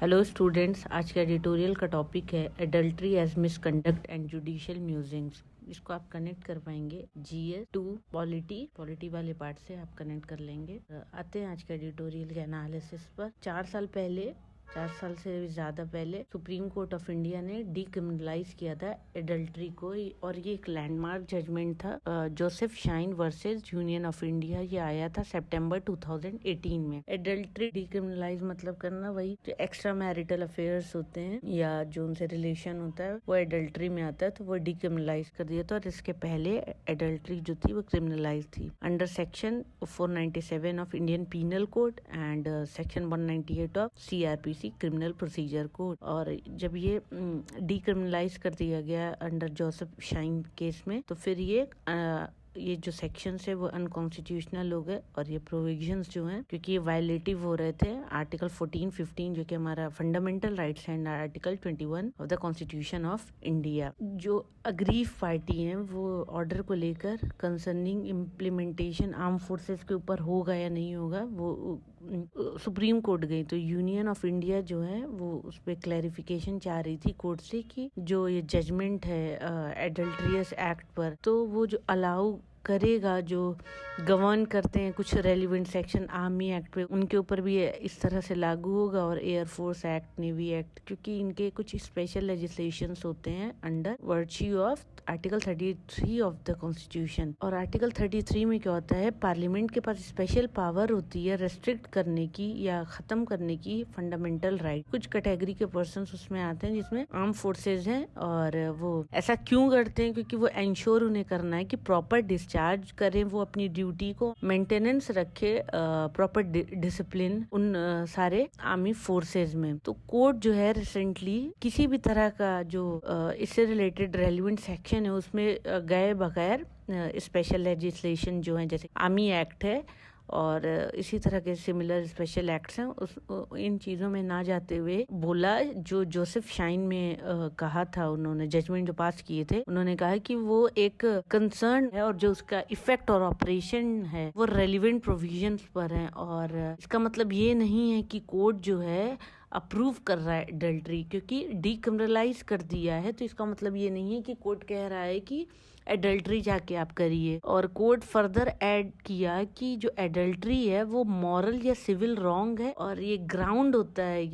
Hello students, आज का editorial का टॉपिक है adultery as misconduct and judicial musings. इसको आप कनेक्ट कर पाएंगे जीएस टू पॉलिटी वाले पार्ट से आप कनेक्ट कर लेंगे। आते हैं आज के एडिटोरियल के एनालिसिस पर। 4 साल से भी ज्यादा पहले सुप्रीम कोर्ट ऑफ इंडिया ने डीक्रिमिनलाइज किया था एडल्ट्री को, और ये एक लैंडमार्क जजमेंट था। Joseph shine versus union of India, ये आया था सितंबर 2018 में। एडल्ट्री डीक्रिमिनलाइज मतलब करना, वही जो एक्स्ट्रा मैरिटल अफेयर्स होते हैं या जो उनसे रिलेशन होता है वो एडल्ट्री में आता है, तो वो डीक्रिमिनलाइज कर दिया था। और इसके पहले एडल्ट्री जो थी वो क्रिमिनलाइज थी under section 497 of Indian penal code and section 198 of CrPC criminal procedure code. और जब ये डीक्रिमिनलाइज कर दिया गया अंडर जोसेफ शाइन केस में, तो फिर ये जो सेक्शंस है वो अनकॉन्स्टिट्यूशनल हो गए और ये प्रोविजंस जो हैं, क्योंकि ये वायलेटिव हो रहे थे आर्टिकल 14, 15 जो कि हमारा फंडामेंटल राइट्स है, and article 21 of the constitution of India. जो अग्रीव पार्टी हैं वो ऑर्डर को लेकर कंसर्निंग इम्प्लीमेंटेशन आर्म फोर्सेस के ऊपर होगा या नहीं होगा, वो सुप्रीम कोर्ट गई। तो यूनियन ऑफ इंडिया जो है वो उस पर क्लैरिफिकेशन चाह रही थी कोर्ट से कि जो ये जजमेंट है एडल्ट्रियस एक्ट पर, तो वो जो अलाउ करेगा, जो गवर्न करते हैं कुछ रेलिवेंट सेक्शन आर्मी एक्ट पे, उनके ऊपर भी इस तरह से लागू होगा। और एयरफोर्स एक्ट, नेवी एक्ट, क्योंकि इनके कुछ स्पेशल लेजिस्लेशंस होते हैं under virtue of article 33 of the constitution. और आर्टिकल 33 में क्या होता है, पार्लियामेंट के पास स्पेशल पावर होती है रेस्ट्रिक्ट करने की या खत्म करने की फंडामेंटल राइट। कुछ कैटेगरी के पर्सन उसमें आते हैं जिसमें आर्म फोर्सेज हैं, और वो ऐसा क्यों करते हैं, क्योंकि वो इंश्योर उन्हें करना है कि प्रॉपर डिस्चार्ज करें, वो अपनी ड्यूटी को मेंटेनेंस रखे, प्रॉपर डिसिप्लिन उन सारे आर्मी फोर्सेज में। तो कोर्ट जो है रिसेंटली किसी भी तरह का जो इससे रिलेटेड रेलिवेंट सेक्शन है उसमें गए बगैर स्पेशल लेजिस्लेशन जो है, जैसे आर्मी एक्ट है और इसी तरह के सिमिलर स्पेशल एक्ट्स हैं, इन चीज़ों में ना जाते हुए बोला, जो जोसेफ शाइन में कहा था, उन्होंने जजमेंट जो पास किए थे, उन्होंने कहा कि वो एक कंसर्न है और जो उसका इफेक्ट और ऑपरेशन है वो रेलिवेंट प्रोविजंस पर है। और इसका मतलब ये नहीं है कि कोर्ट जो है अप्रूव कर रहा है एडल्ट्री, क्योंकि डीक्रिमिनलाइज कर दिया है, तो इसका मतलब ये नहीं है कि कोर्ट कह रहा है कि एडल्ट्री जाके आप करिए। और कोर्ट फर्दर ऐड किया कि जो एडल्ट्री है वो मॉरल या सिविल रॉन्ग है, और ये ग्राउंड होता है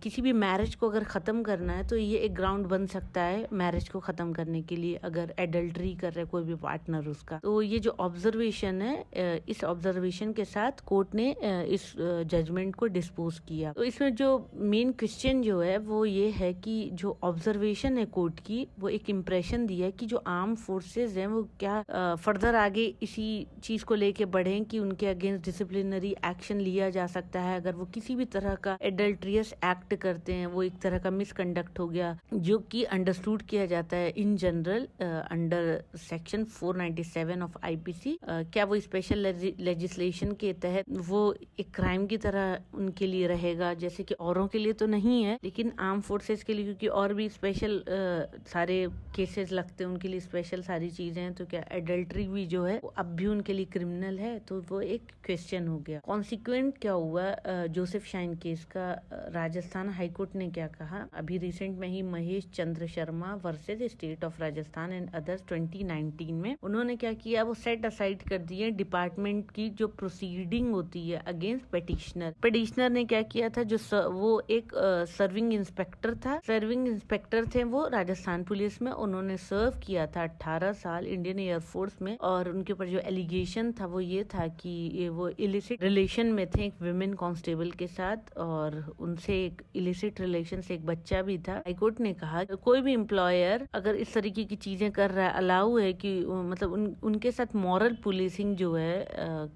किसी भी मैरिज को अगर खत्म करना है तो ये एक ग्राउंड बन सकता है मैरिज को खत्म करने के लिए, अगर एडल्ट्री कर रहा है कोई भी पार्टनर उसका। तो ये जो ऑब्जर्वेशन है, इस ऑब्जर्वेशन के साथ कोर्ट ने इस जजमेंट को डिस्पोज किया। तो इसमें जो मेन क्वेश्चन जो है वो ये है कि जो ऑब्जर्वेशन है कोर्ट की, वो एक इम्प्रेशन दिया है कि जो आर्म फोर्सेज हैं वो क्या फर्दर आगे इसी चीज को लेके बढ़े कि उनके अगेंस्ट डिसिप्लिनरी एक्शन लिया जा सकता है अगर वो किसी भी तरह का एडल्ट्रियस एक्ट करते हैं। वो एक तरह का मिसकंडक्ट हो गया, जो कि अंडरस्टूड किया जाता है in general under section 497 of IPC. क्या वो स्पेशल लेजिस्लेशन के तहत वो एक क्राइम की तरह उनके लिए रहेगा, जैसे कि औरों के लिए तो नहीं है लेकिन आर्म फोर्सेज के लिए, क्योंकि और भी स्पेशल सारे केसेस लगते हैं उनके लिए, स्पेशल सारी चीजें हैं। तो क्या एडल्ट्री भी जो है वो अब भी उनके लिए क्रिमिनल है? तो वो एक क्वेश्चन हो गया। कॉन्सिक्वेंट क्या हुआ जोसेफ शाइन केस का? राजस्थान हाईकोर्ट ने क्या कहा, अभी रिसेंट में ही Mahesh Chandra Sharma versus state of Rajasthan and others 2019 में उन्होंने क्या किया, वो सेट असाइड कर दिए डिपार्टमेंट की जो प्रोसीडिंग होती है अगेंस्ट पिटिशनर ने क्या किया था, जो वो एक सर्विंग इंस्पेक्टर था, सर्विंग इंस्पेक्टर थे वो राजस्थान पुलिस में, उन्होंने सर्व किया था 18 साल इंडियन एयरफोर्स में। और उनके ऊपर जो एलिगेशन था वो ये था कि ये वो इलिसिट रिलेशन में थे एक विमेन कांस्टेबल के साथ, और उनसे एक इलिसिट रिलेशन से एक बच्चा भी था। हाईकोर्ट ने कहा कोई भी एम्प्लॉयर अगर इस तरीके की चीजें कर रहा है, अलाउ है कि मतलब उनके साथ मॉरल पुलिसिंग जो है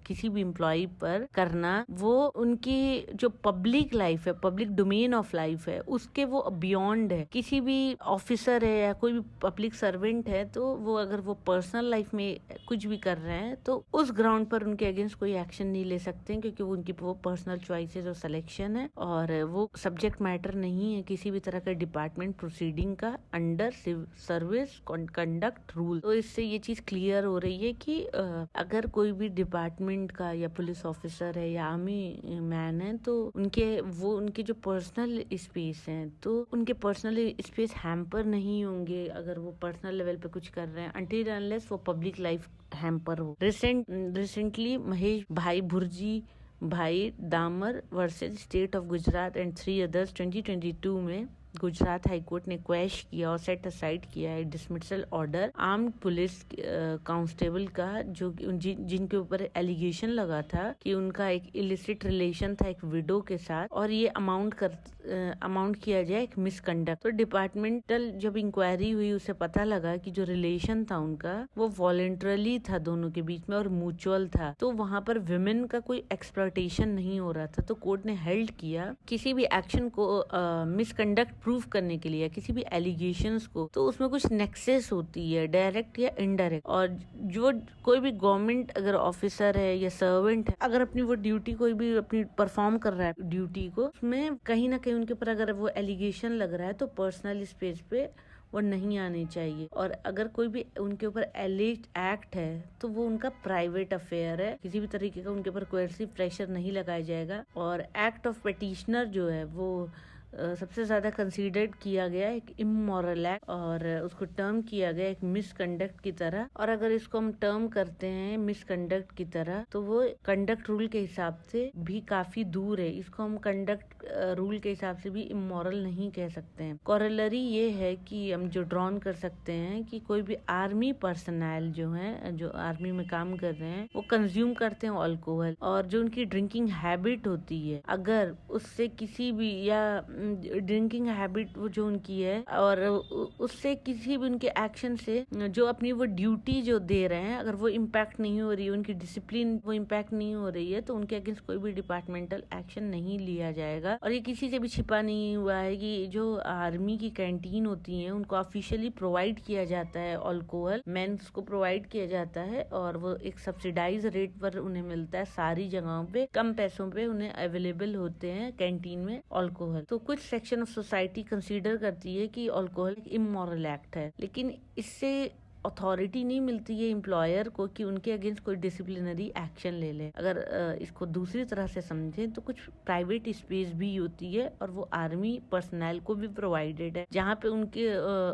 किसी भी एम्प्लॉय पर करना, वो उनकी जो पब्लिक लाइफ है, पब्लिक डोमेन ऑफ लाइफ है, उसके वो बियॉन्ड है। किसी भी ऑफिसर है या कोई भी पब्लिक सर्वेंट है तो वो अगर वो पर्सनल लाइफ में कुछ भी कर रहे हैं तो उस ग्राउंड पर उनके अगेंस्ट कोई एक्शन नहीं ले सकते हैं, क्योंकि वो उनकी वो पर्सनल चॉइसेस और सिलेक्शन है और वो सब्जेक्ट मैटर नहीं है किसी भी तरह का डिपार्टमेंट प्रोसीडिंग का अंडर सर्विस कंडक्ट रूल। तो इससे ये चीज क्लियर हो रही है कि अगर कोई भी डिपार्टमेंट का या पुलिस ऑफिसर है या आर्मी मैन है तो उनके जो पर्सनल स्पेस है तो उनके पर्सनल स्पेस हैम्पर नहीं होंगे अगर वो पर्सनल लेवल पे कुछ कर रहे हैं, अनटिल अनलेस वो पब्लिक लाइफ हैम्पर हो। Recently Mahesh bhai Bhurji bhai Damar versus state of Gujarat and 3 others 2022 में गुजरात हाईकोर्ट ने क्वैश किया और सेट असाइड किया है dismissal order armed police constable का जो जिनके ऊपर एलिगेशन लगा था कि उनका एक इलिसिट रिलेशन था एक विडो के साथ और ये अमाउंट किया जाए एक मिसकंडक्ट। तो डिपार्टमेंटल जब इंक्वायरी हुई उसे पता लगा कि जो रिलेशन था उनका वो वॉलेंटरली था दोनों के बीच में और म्यूचुअल था, तो वहां पर विमेन का कोई एक्सप्लॉयटेशन नहीं हो रहा था। तो कोर्ट ने हेल्ड किया किसी भी एक्शन को मिसकंडक्ट प्रूव करने के लिए किसी भी एलिगेशंस को, तो उसमें कुछ नेक्सेस होती है डायरेक्ट या इनडायरेक्ट, और जो कोई भी गवर्नमेंट अगर ऑफिसर है या सर्वेंट है अगर अपनी वो ड्यूटी कोई भी अपनी परफॉर्म कर रहा है ड्यूटी को, उसमें कहीं ना कहीं उनके ऊपर अगर वो एलिगेशन लग रहा है तो पर्सनल स्पेस पे वो नहीं आने चाहिए। और अगर कोई भी उनके ऊपर एलिज्ड एक्ट है तो वो उनका प्राइवेट अफेयर है, किसी भी तरीके का उनके ऊपर कोएर्सिव प्रेशर नहीं लगाया जाएगा। और एक्ट ऑफ पेटिशनर जो है वो सबसे ज्यादा कंसीडर्ड किया गया एक इमोरल एक्ट और उसको टर्म किया गया एक मिसकंडक्ट की तरह। और अगर इसको हम टर्म करते हैं मिसकंडक्ट की तरह तो वो कंडक्ट रूल के हिसाब से भी काफी दूर है, इसको हम कंडक्ट रूल के हिसाब से भी इमोरल नहीं कह सकते हैं। कॉरेलरी ये है कि हम जो ड्रॉन कर सकते हैं कि कोई भी आर्मी पर्सनल जो है जो आर्मी में काम कर रहे हैं वो कंज्यूम करते हैं अल्कोहल, और जो उनकी ड्रिंकिंग हैबिट होती है अगर उससे किसी भी या ड्रिंकिंग हैबिट वो जो उनकी है और उससे किसी भी उनके एक्शन से जो अपनी वो ड्यूटी जो दे रहे हैं अगर वो इम्पैक्ट नहीं हो रही है, उनकी डिसिप्लिन वो इम्पैक्ट नहीं हो रही है, तो उनके अगेंस्ट कोई भी डिपार्टमेंटल एक्शन नहीं लिया जाएगा। और ये किसी से भी छिपा नहीं हुआ है कि जो आर्मी की कैंटीन होती है उनको ऑफिशियली प्रोवाइड किया जाता है अल्कोहल, मेंस को प्रोवाइड किया जाता है और वो एक सब्सिडाइज रेट पर उन्हें मिलता है, सारी जगहों पे कम पैसों पे उन्हें अवेलेबल होते हैं कैंटीन में अल्कोहल। तो कुछ सेक्शन ऑफ सोसाइटी कंसीडर करती है कि अल्कोहल एक इमोरल एक्ट है, लेकिन इससे अथॉरिटी नहीं मिलती है एम्प्लॉयर को कि उनके अगेंस्ट कोई डिसिप्लिनरी एक्शन ले ले। अगर इसको दूसरी तरह से समझें तो कुछ प्राइवेट स्पेस भी होती है और वो आर्मी पर्सनल को भी प्रोवाइडेड है जहाँ पे उनके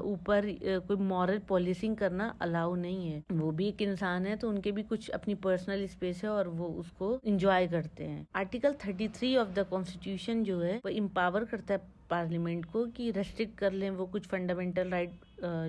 ऊपर कोई मॉरल पॉलिसिंग करना अलाउ नहीं है। वो भी एक इंसान है तो उनके भी कुछ अपनी पर्सनल स्पेस है और वो उसको इंजॉय करते हैं। आर्टिकल 33 ऑफ द कॉन्स्टिट्यूशन जो है वो इम्पावर करता है पार्लियामेंट को कि रेस्ट्रिक्ट कर लें वो कुछ फंडामेंटल राइट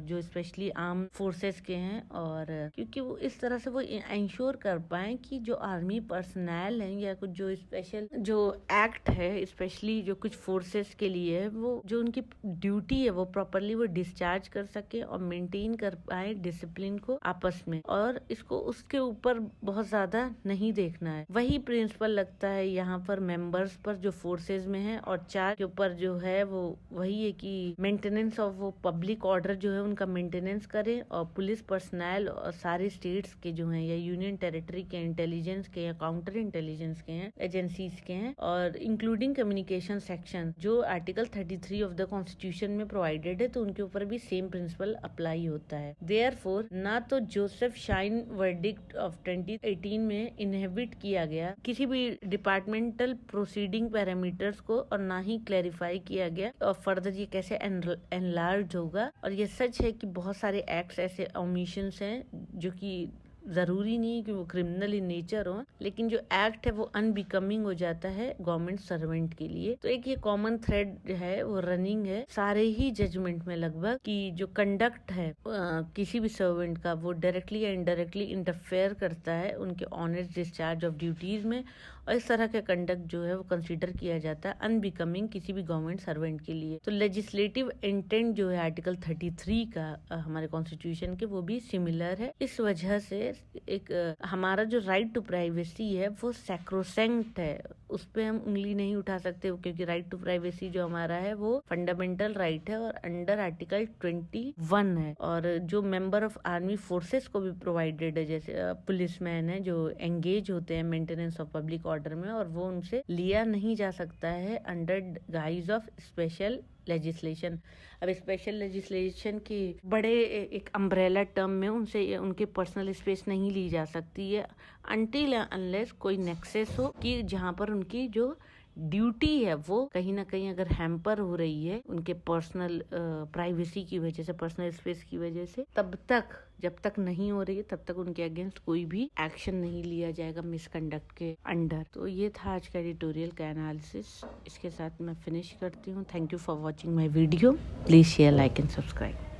जो स्पेशली आर्म फोर्सेस के हैं, और क्योंकि वो इस तरह से वो इंश्योर कर पाए कि जो आर्मी पर्सनल हैं या कुछ जो स्पेशल जो एक्ट है स्पेशली जो कुछ फोर्सेस के लिए है वो जो उनकी ड्यूटी है वो प्रॉपरली वो डिस्चार्ज कर सके और मेंटेन कर पाए डिसिप्लिन को आपस में, और इसको उसके ऊपर बहुत ज्यादा नहीं देखना है। वही प्रिंसिपल लगता है यहाँ पर मेंबर्स पर जो फोर्सेस में है, और चार्ज के ऊपर जो है वो वही है कि मेंटेनेंस ऑफ वो पब्लिक ऑर्डर जो है उनका मेंटेनेंस करें, और पुलिस पर्सनल और सारे स्टेट्स के जो हैं या यूनियन टेरिटरी के इंटेलिजेंस के या काउंटर इंटेलिजेंस के हैं एजेंसीज के हैं, और इंक्लूडिंग कम्युनिकेशन सेक्शन जो आर्टिकल 33 ऑफ द कॉन्स्टिट्यूशन में प्रोवाइडेड है, तो उनके ऊपर भी सेम प्रिंसिपल अप्लाई होता है। देयरफॉर ना तो जोसेफ शाइन वर्डिक्ट ऑफ 2018 में इनहेबिट किया गया किसी भी डिपार्टमेंटल प्रोसीडिंग पैरामीटर्स को, और ना ही क्लैरिफाई किया गया और फर्दर ये कैसे एनलार्ज होगा। और ये सच है कि बहुत सारे एक्ट्स ऐसे ओमिशंस हैं जो कि जरूरी नहीं है कि वो क्रिमिनल इन नेचर हो, लेकिन जो एक्ट है वो अनबिकमिंग हो जाता है गवर्नमेंट सर्वेंट के लिए। तो एक ये कॉमन थ्रेड है वो रनिंग है सारे ही जजमेंट में लगभग कि जो कंडक्ट है किसी भी सर्वेंट का वो डायरेक्टली या इनडायरेक्टली इंटरफेयर करता है उनके ऑनेस्ट डिस्चार्ज ऑफ ड्यूटीज में, और इस तरह का कंडक्ट जो है वो कंसीडर किया जाता है अनबिकमिंग किसी भी गवर्नमेंट सर्वेंट के लिए। तो लेजिस्लेटिव इंटेंट जो है आर्टिकल 33 का हमारे कॉन्स्टिट्यूशन के वो भी सिमिलर है। इस वजह से एक हमारा जो राइट टू प्राइवेसी है वो सैक्रोसेंक्ट है उस पर हम उंगली नहीं उठा सकते, क्योंकि राइट टू प्राइवेसी जो हमारा है वो फंडामेंटल राइट है और अंडर आर्टिकल 21 है। और जो मेंबर ऑफ आर्मी फोर्सेस को भी प्रोवाइडेड है, जैसे पुलिसमैन है जो एंगेज होते हैं मेंटेनेंस ऑफ पब्लिक ऑर्डर में, और वो उनसे लिया नहीं जा सकता है under guys of special legislation. अब स्पेशल लेजिस्लेशन की बड़े एक अम्ब्रेला टर्म में उनसे उनके पर्सनल स्पेस नहीं ली जा सकती है अनटिल अनलेस कोई नेक्सेस हो कि जहाँ पर उनकी जो ड्यूटी है वो कहीं ना कहीं अगर हैम्पर हो रही है उनके पर्सनल प्राइवेसी की वजह से, पर्सनल स्पेस की वजह से, तब तक, जब तक नहीं हो रही है तब तक उनके अगेंस्ट कोई भी एक्शन नहीं लिया जाएगा मिसकंडक्ट के अंडर। तो ये था आज का एडिटोरियल का एनालिसिस। इसके साथ मैं फिनिश करती हूँ। Thank you for watching my video. Please share, like and subscribe.